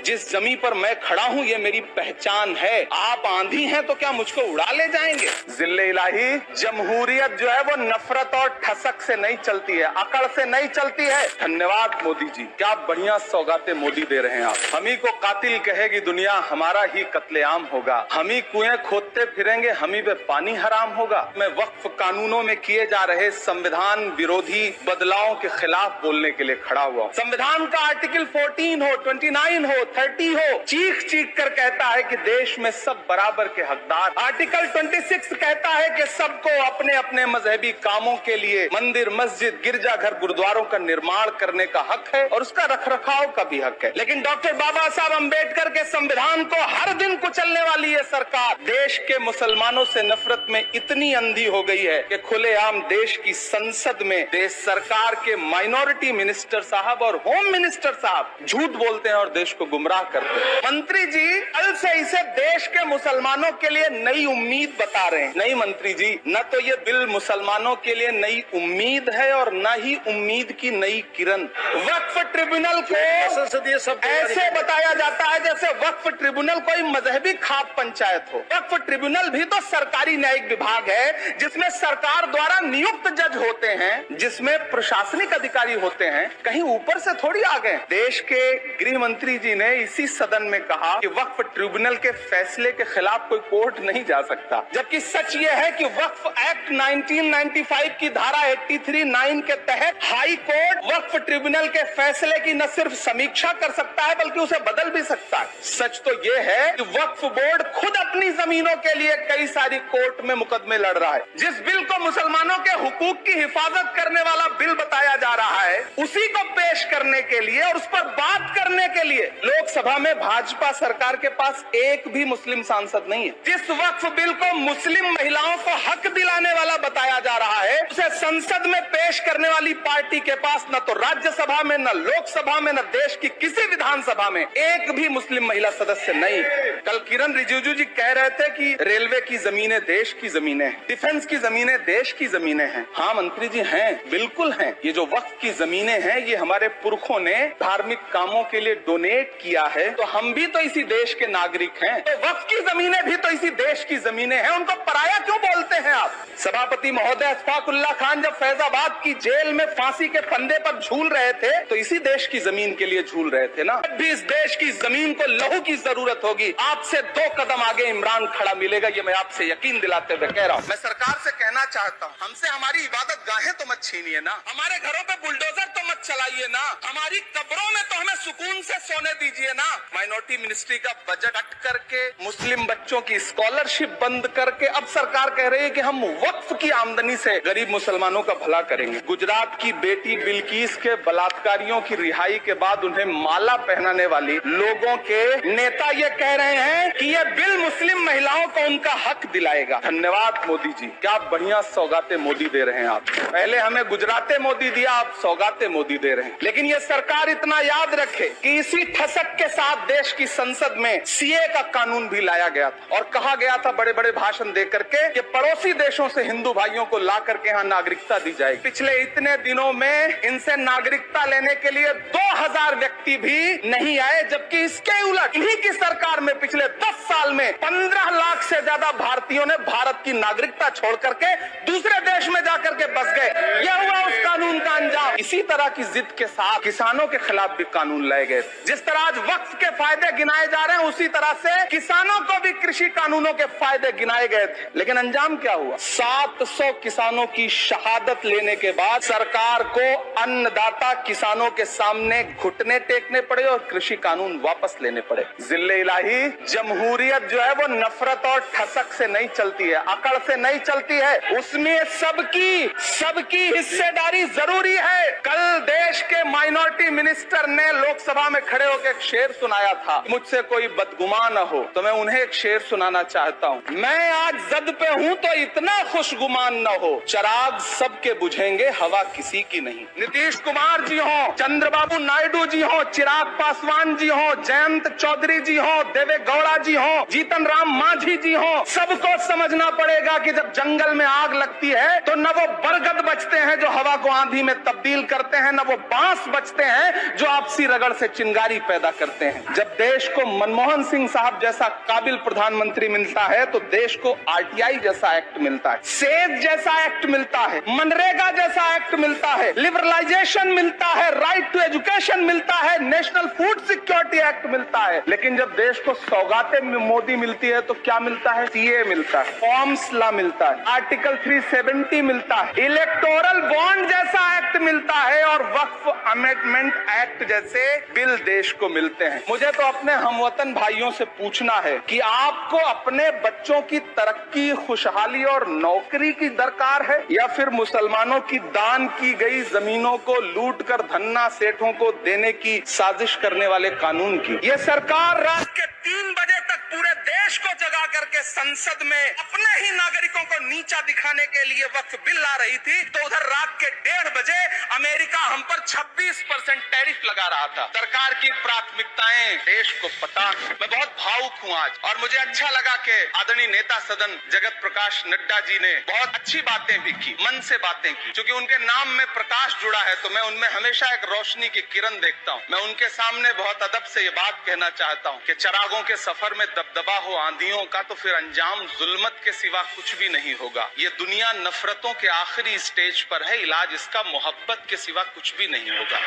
जिस जमीन पर मैं खड़ा हूँ ये मेरी पहचान है। आप आंधी हैं तो क्या मुझको उड़ा ले जाएंगे? जिल्ले इलाही, जमहूरियत जो है वो नफरत और ठसक से नहीं चलती है, अकड़ से नहीं चलती है। धन्यवाद मोदी जी, क्या बढ़िया सौगातें मोदी दे रहे हैं आप। हम ही को कातिल कहेगी दुनिया, हमारा ही कत्लेआम होगा। हम ही कुएं खोदते फिरेंगे, हम ही पे पानी हराम होगा। मैं वक्फ कानूनों में किए जा रहे संविधान विरोधी बदलावों के खिलाफ बोलने के लिए खड़ा हुआ। संविधान का आर्टिकल 14 हो, 29 हो, 30 हो, चीख चीख कर कहता है कि देश में सब बराबर के हकदार। आर्टिकल 26 कहता है कि सबको अपने अपने मजहबी कामों के लिए मंदिर, मस्जिद, गिरजाघर, गुरुद्वारों का निर्माण करने का हक है और उसका रखरखाव का भी हक है। लेकिन डॉक्टर बाबा साहब अम्बेडकर के संविधान को हर दिन कुचलने वाली ये सरकार देश के मुसलमानों से नफरत में इतनी अंधी हो गई है कि खुलेआम देश की संसद में देश सरकार के माइनॉरिटी मिनिस्टर साहब और होम मिनिस्टर साहब झूठ बोलते हैं और देश को गुमराह करते हैं। मंत्री जी कल से इसे देश के मुसलमानों के लिए नई उम्मीद बता रहे हैं। नहीं मंत्री जी, न तो ये बिल मुसलमानों के लिए नई उम्मीद है और न ही उम्मीद की नई किरण। वक्फ ट्रिब्यूनल को संसदीय शब्द ऐसे बताया जाता है जैसे वक्फ ट्रिब्यूनल कोई मजहबी खाप पंचायत हो। वक्फ ट्रिब्यूनल भी तो सरकारी न्यायिक विभाग है जिसमें सरकार द्वारा नियुक्त जज होते हैं, जिसमें प्रशासनिक अधिकारी होते हैं, कहीं ऊपर से थोड़ी आ गए। देश के गृह मंत्री जी ने इसी सदन में कहा कि वक्फ ट्रिब्यूनल के फैसले के खिलाफ कोई कोर्ट नहीं जा सकता, जबकि सच ये है कि वक्फ एक्ट 1995 की धारा 83(9) के तहत हाई कोर्ट वक्फ ट्रिब्यूनल के फैसले की न सिर्फ समीक्षा कर सकता है बल्कि उसे बदल भी सकता है। सच तो ये है कि वक्फ बोर्ड खुद अपनी जमीनों के लिए कई सारी कोर्ट में मुकदमे लड़ रहा है। जिस बिल को मुसलमानों के हुकूक की हिफाजत करने वाला बिल बताया जा रहा है, उसी को पेश करने के लिए और उस पर बात करने के लिए लोकसभा में भाजपा सरकार के पास एक भी मुस्लिम सांसद नहीं है। जिस वक्फ बिल को मुस्लिम महिलाओं को हक दिलाने वाला बताया जा रहा है, उसे संसद में पेश करने वाली पार्टी के पास न तो राज्यसभा में, न लोकसभा में, न देश की किसी विधानसभा में एक भी मुस्लिम महिला सदस्य नहीं। कल किरण रिजिजू जी कह रहे थे कि रेलवे की जमीनें देश की जमीनें हैं, डिफेंस की जमीनें देश की जमीनें हैं। हाँ मंत्री जी हैं, बिल्कुल हैं। ये जो वक्फ की जमीनें हैं ये हमारे पुरखों ने धार्मिक कामों के लिए डोनेट किया है, तो हम भी तो इसी देश के नागरिक हैं। तो वक्फ की जमीनें भी तो इसी देश की जमीनें हैं, उनको पराया क्यों बोलते हैं आप? सभापति महोदय अशफाकुल्लाह खान जब फैजाबाद की जेल में फांसी के फंदे पर झूल रहे थे तो इसी देश की जमीन के लिए झूल रहे थे ना। जब भी इस देश की जमीन को लहू की जरूरत होगी, आपसे 2 कदम आगे इमरान खड़ा मिलेगा, ये मैं आपसे यकीन दिलाते हुए कह रहा हूँ। मैं सरकार से कहना चाहता हूँ, हमसे हमारी इबादत गाहें तो मत छीनिए ना, हमारे घरों पे बुलडोजर तो मत चलाइए ना, हमारी कब्रों में तो हमें सुकून से सोने दीजिए ना। माइनॉरिटी मिनिस्ट्री का बजट कट करके, मुस्लिम बच्चों की स्कॉलरशिप बंद करके अब सरकार कह रही है कि हम वक्फ की आमदनी से गरीब मुसलमानों का भला करेंगे। गुजरात की बेटी बिल्किस के बलात्कारियों की रिहाई के बाद उन्हें माला पहनाने वाली लोगों के नेता ये कह रहे हैं कि ये बिल मुस्लिम महिलाओं को उनका हक दिलाएगा। धन्यवाद मोदी जी, क्या बढ़िया सौगातें मोदी दे रहे हैं आप। पहले हमें गुजराते मोदी दिया, आप सौगातें मोदी दे रहे हैं। लेकिन ये सरकार इतना याद रखे कि इसी ठसक के साथ देश की संसद में सीए का कानून भी लाया गया था और कहा गया था बड़े बड़े भाषण दे करके कि पड़ोसी देशों से हिंदू भाइयों को ला करके यहाँ नागरिकता दी जाएगी। पिछले इतने दिनों में इनसे नागरिकता लेने के लिए 2000 व्यक्ति भी नहीं आए, जबकि इसके उलट इन्हीं की सरकार में पिछले 10 साल में 15 लाख से ज्यादा भारतीयों ने भारत की नागरिकता छोड़ करके दूसरे देश में जाकर के बस गए। यह हुआ उस कानून का अंजाम। इसी तरह की जिद के साथ किसानों के खिलाफ भी कानून लाए गए। जिस तरह आज वक्फ के फायदे गिनाए जा रहे हैं, उसी तरह से किसानों को भी कृषि कानूनों के फायदे गिनाए गए थे। लेकिन अंजाम क्या हुआ? 700 किसानों की शहादत लेने के बाद सरकार को अन्नदाता किसानों के सामने घुटने टेकने पड़े और कृषि कानून वापस लेने पड़े। जिल्ले इलाही, जमहूरियत जो है वो नफरत और ठसक से नहीं चलती है, अकड़ से नहीं चलती है, उसमें सबकी हिस्सेदारी जरूरी है। कल देश के माइनॉरिटी मिनिस्टर ने लोकसभा में खड़े होकर एक शेर सुनाया था, मुझसे कोई बदगुमान न हो, तो मैं उन्हें एक शेर सुनाना चाहता हूँ। मैं आज जद पे हूँ तो इतना खुशगुमान न हो, चराग सबके बुझेंगे, हवा किसी की नहीं। नीतीश कुमार जी हो, चंद्रबाबू नायडू जी हो, चिराग पासवान जी हो, जयंत चौधरी जी हो, देवे गौड़ा जी हो, जीतन राम मांझी जी हो, सबको समझना पड़ेगा कि जब जंगल में आग लगती है तो न वो बरगद बचते हैं जो हवा को आंधी में तब्दील करते हैं, न वो बांस बचते हैं जो आपसी रगड़ से चिंगारी पैदा करते हैं। जब देश को मनमोहन सिंह साहब जैसा काबिल प्रधानमंत्री मिलता है तो देश को आरटीआई जैसा एक्ट मिलता है, सेज जैसा एक्ट मिलता है, मनरेगा जैसा एक्ट मिलता है, लिबरलाइजेशन मिलता है, राइट टू एजुकेशन मिलता है, नेशनल फूड सिक्योरिटी एक्ट मिलता है। लेकिन जब देश को सौगातें मोदी मिलती है तो क्या मिलता है? सीए मिलता है, फॉर्म्स लॉ मिलता है, आर्टिकल 370 मिलता है, इलेक्टोरल बॉन्ड जैसा एक्ट मिलता है और वक्फ अमेंडमेंट एक्ट जैसे बिल देश को मिलते हैं। मुझे तो अपने हमवतन भाइयों से पूछना है कि आपको अपने बच्चों की तरक्की, खुशहाली और नौकरी की दरकार है या फिर मुसलमानों की दान की गई जमीनों को लूट कर धन्ना सेठों को देने की साजिश करने वाले कानून की? ये सरकार रात के 3 बजे तक पूरे देश को जगा करके संसद में अपने ही नागरिकों को नीचा दिखाने के लिए वक्फ बिल ला रही थी, तो उधर रात के 1:30 बजे अमेरिका हम पर 26% टैरिफ लगा रहा था। सरकार की प्राथमिकताएं देश को पता। मैं बहुत भावुक हूँ आज, और मुझे अच्छा लगा कि आदरणीय नेता सदन जगत प्रकाश नड्डा जी ने बहुत अच्छी बातें भी की, मन से बातें की। क्योंकि उनके नाम में प्रकाश जुड़ा है तो मैं उनमें हमेशा एक रोशनी की किरण देखता हूँ। मैं उनके सामने बहुत अदब से ये बात कहना चाहता हूँ कि चरागों के सफर में दबदबा हो आंधियों का तो फिर अंजाम जुल्मत के सिवा कुछ भी नहीं होगा। ये दुनिया नफरतों के आखिरी स्टेज पर है, इलाज इसका मोहब्बत के सिवा कुछ भी नहीं होगा।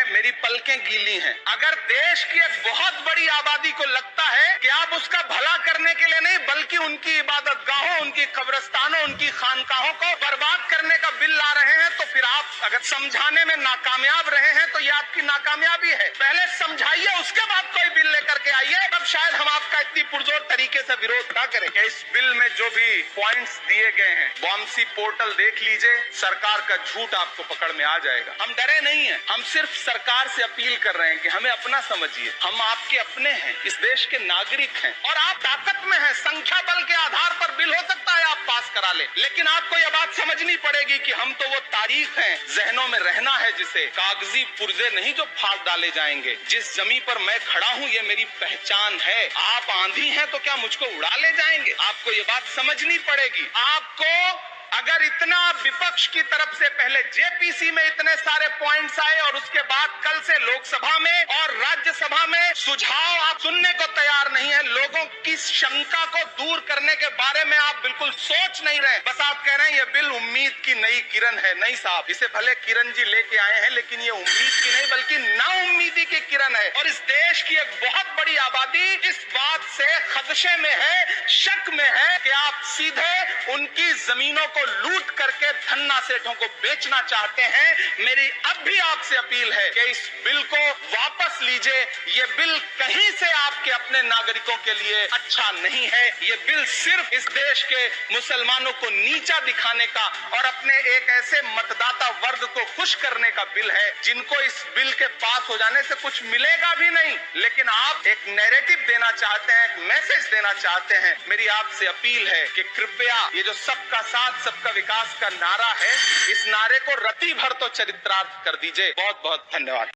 मेरी पलकें गीली हैं। अगर देश की एक बहुत बड़ी आबादी को लगता है कि आप उसका भला करने के लिए नहीं बल्कि उनकी इबादतगाहों, उनकी कब्रिस्तानों, उनकी खानकाहों को बर्बाद करने का बिल ला रहे हैं, तो फिर आप अगर समझाने में नाकामयाब रहे हैं तो ये आपकी नाकामयाबी है। पहले समझाइए, उसके बाद कोई बिल लेकर के आइए, तब शायद हम आपका इतनी पुरजोर तरीके से विरोध ना करें। इस बिल में जो भी पॉइंट्स दिए गए हैं, वामसी पोर्टल देख लीजिए, सरकार का झूठ आपको पकड़ में आ जाएगा। हम डरे नहीं हैं, हम सिर्फ सरकार से अपील कर रहे हैं कि हमें अपना समझिए। हम आपके अपने हैं, इस देश के नागरिक हैं और आप ताकत में हैं। संख्या बल के आधार पर बिल हो सकता है आप पास करा ले, लेकिन आपको यह बात समझनी पड़ेगी कि हम तो वो तारीख हैं, जहनों में रहना है जिसे, कागजी पुर्जे नहीं जो फाड़ डाले जाएंगे। जिस जमीन पर मैं खड़ा हूँ ये मेरी पहचान है। आप आंधी हैं तो क्या मुझको उड़ा ले जाएंगे? आपको ये बात समझनी पड़ेगी। आपको अगर इतना विपक्ष की तरफ से पहले जेपीसी में इतने सारे पॉइंट्स आए और उसके बाद कल से लोकसभा में और राज्यसभा में सुझाव आप सुनने को तैयार नहीं है, लोगों की शंका को दूर करने के बारे में आप बिल्कुल सोच नहीं रहे, बस आप कह रहे हैं ये बिल उम्मीद की नई किरण है। नहीं साहब, इसे भले किरण जी लेके आए हैं लेकिन ये उम्मीद की नहीं बल्कि नाउम्मीदी की किरण है। और इस देश की एक बहुत बड़ी आबादी इस बात से खदशे में है, शक में है कि आप सीधे उनकी जमीनों को लूट करके धन्ना सेठों को बेचना चाहते हैं। मेरी अब भी आपसे अपील है कि इस बिल को वापस लीजिए। ये बिल कहीं से आपके अपने नागरिकों के लिए अच्छा नहीं है। ये बिल सिर्फ इस देश के मुसलमानों को नीचा दिखाने का और अपने एक ऐसे मतदाता वर्ग को खुश करने का बिल है जिनको इस बिल के पास हो जाने से कुछ मिलेगा भी नहीं, लेकिन आप एक नैरेटिव देना चाहते हैं, एक मैसेज देना चाहते हैं। मेरी आपसे अपील है कि कृपया ये जो सबका साथ सबका विकास का नारा है, इस नारे को रत्ती भर तो चरित्रार्थ कर दीजिए। बहुत बहुत धन्यवाद।